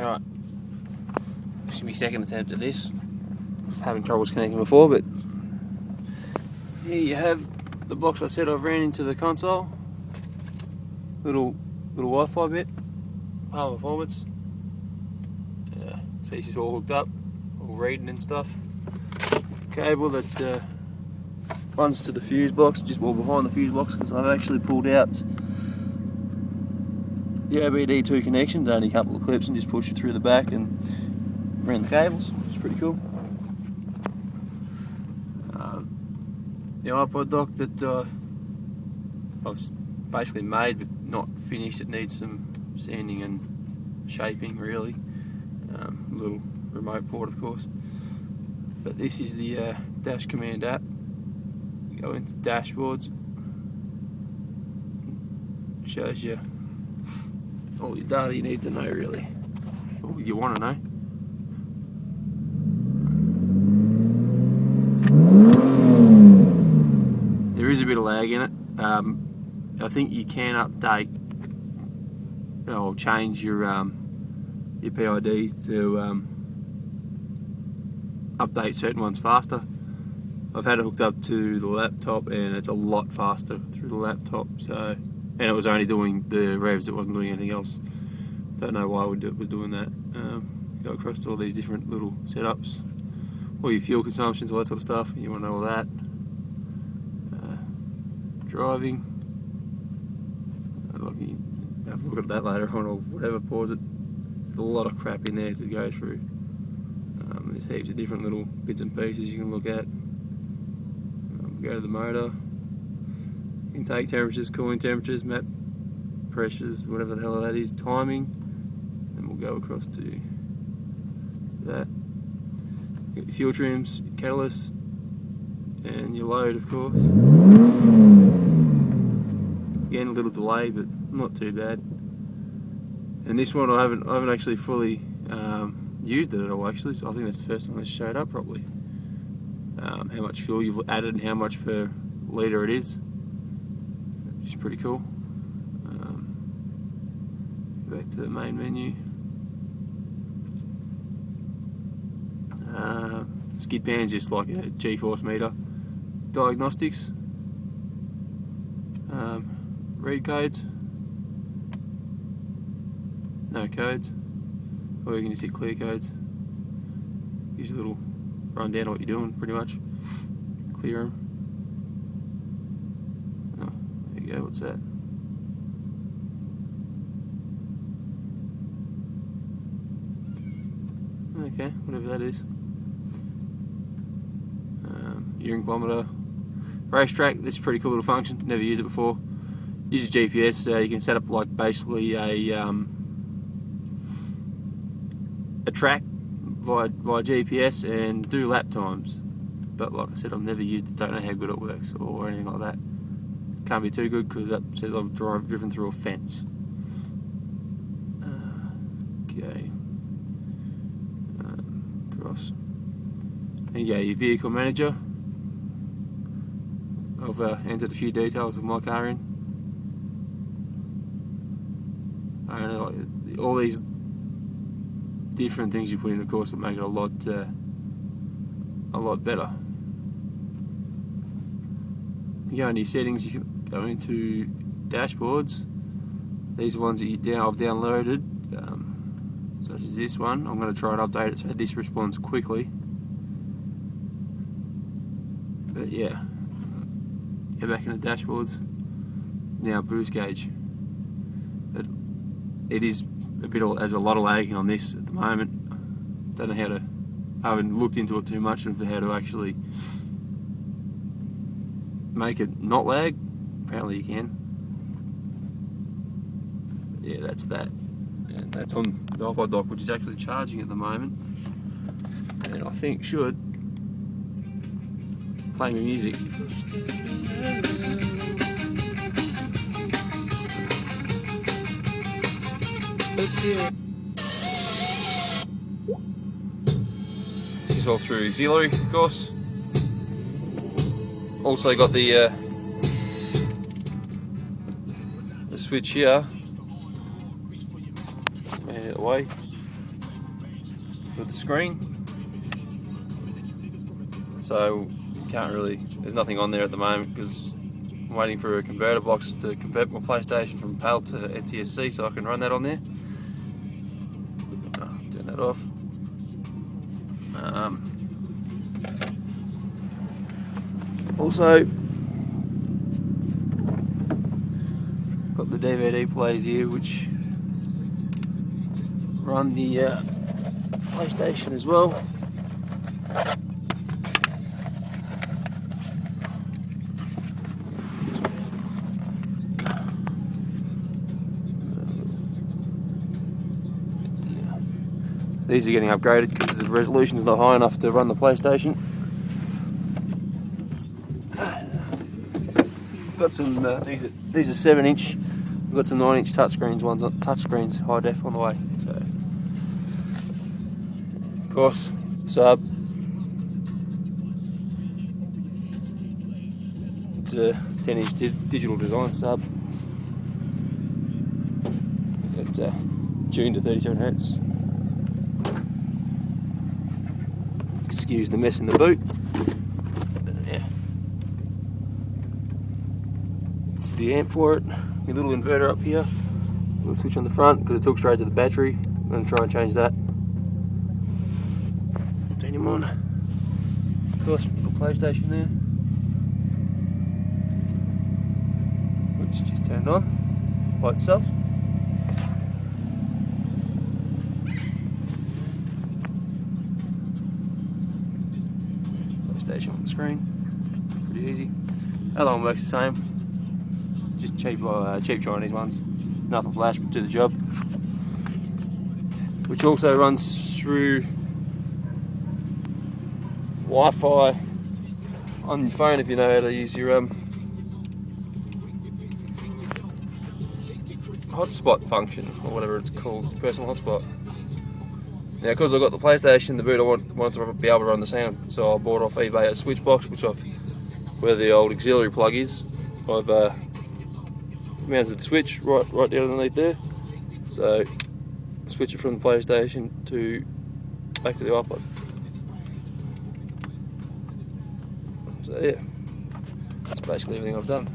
Alright, this is my second attempt at this. Having troubles connecting before, but here you have the box I said I've ran into the console. Little Wi-Fi bit, high performance. So this is all hooked up, all reading and stuff. Cable that runs to the fuse box, just more behind the fuse box, because I've actually pulled out the OBD2 connections, only a couple of clips, and just pushed it through the back and ran the cables. It's pretty cool. The iPod dock that I've basically made but not finished, it needs some sanding and shaping really. A little remote port of course. But this is the Dash Command app. You go into dashboards, it shows you all your data you need to know really, or you want to know. There is a bit of lag in it. I think you can update or change your PIDs to update certain ones faster. I've had it hooked up to the laptop and it's a lot faster through the laptop. So, and it was only doing the revs, it wasn't doing anything else. Don't know why it was doing that. Go across to all these different little setups, all your fuel consumptions, all that sort of stuff. You want to know all that. Driving. Have a look at that later on or whatever. Pause it. There's a lot of crap in there to go through. There's heaps of different little bits and pieces you can look at. Go to the motor. Intake temperatures, cooling temperatures, map pressures, whatever the hell that is, timing. Then we'll go across to that. Get your fuel trims, your catalyst, and your load, of course. Again, a little delay, but not too bad. And this one I haven't actually fully used it at all actually, so I think that's the first time it's showed up properly. How much fuel you've added and how much per litre it is. Which is pretty cool. Go back to the main menu. Skid pan's just like a G-force meter. Diagnostics. Read codes. No codes. Or you can just hit clear codes. Gives you a little rundown of what you're doing, pretty much. Clear them. Oh, there you go, what's that? Okay, whatever that is. Year in kilometre. Racetrack, this is a pretty cool little function, never used it before. Uses GPS, so you can set up like basically a track via GPS and do lap times. But like I said, I've never used it, don't know how good it works or anything like that. Can't be too good because that says I've driven through a fence. Okay. Cross. And yeah, your vehicle manager. I've entered a few details of my car in. I don't know, like, all these different things you put in, of course, that make it a lot better. You go into your settings, you can go into dashboards. These are ones that I've downloaded, such as this one. I'm going to try and update it so this responds quickly. But yeah, go back into dashboards. Now boost gauge. But it is there's a lot of lagging on this at the moment. Don't know how to. I haven't looked into it too much into how to actually make it not lag. Apparently you can. But yeah, that's that. And that's on the iPod dock, which is actually charging at the moment. And I think should play me music. This is all through auxiliary, of course. Also got the switch here. Made it away. with the screen. So can't really, there's nothing on there at the moment because I'm waiting for a converter box to convert my PlayStation from PAL to NTSC so I can run that on there. Turn that off. Also, got the DVD players here which run the PlayStation as well. These are getting upgraded because the resolution is not high enough to run the PlayStation. Got some. These are 7-inch. We've got some 9-inch touchscreens. Ones on touchscreens, high def on the way. So, of course, sub. It's a 10-inch digital design sub. It's tuned to 37 Hz. Excuse the mess in the boot. Yeah. It's the amp for it. My little inverter up here. We'll switch on the front because it took straight to the battery. I'm going to try and change that. Turn him on. Of course, little PlayStation there, which just turned on by itself. PlayStation on the screen, pretty easy. Other one works the same. Just cheap Chinese ones. Nothing flash, but do the job. Which also runs through Wi-Fi on your phone if you know how to use your hotspot function or whatever it's called, personal hotspot. Now, because I've got the PlayStation, the boot, I wanted to be able to run the sound, so I bought off eBay a switch box, where the old auxiliary plug is. I've mounted the switch right down underneath there, so switch it from the PlayStation to back to the iPod. So yeah, that's basically everything I've done.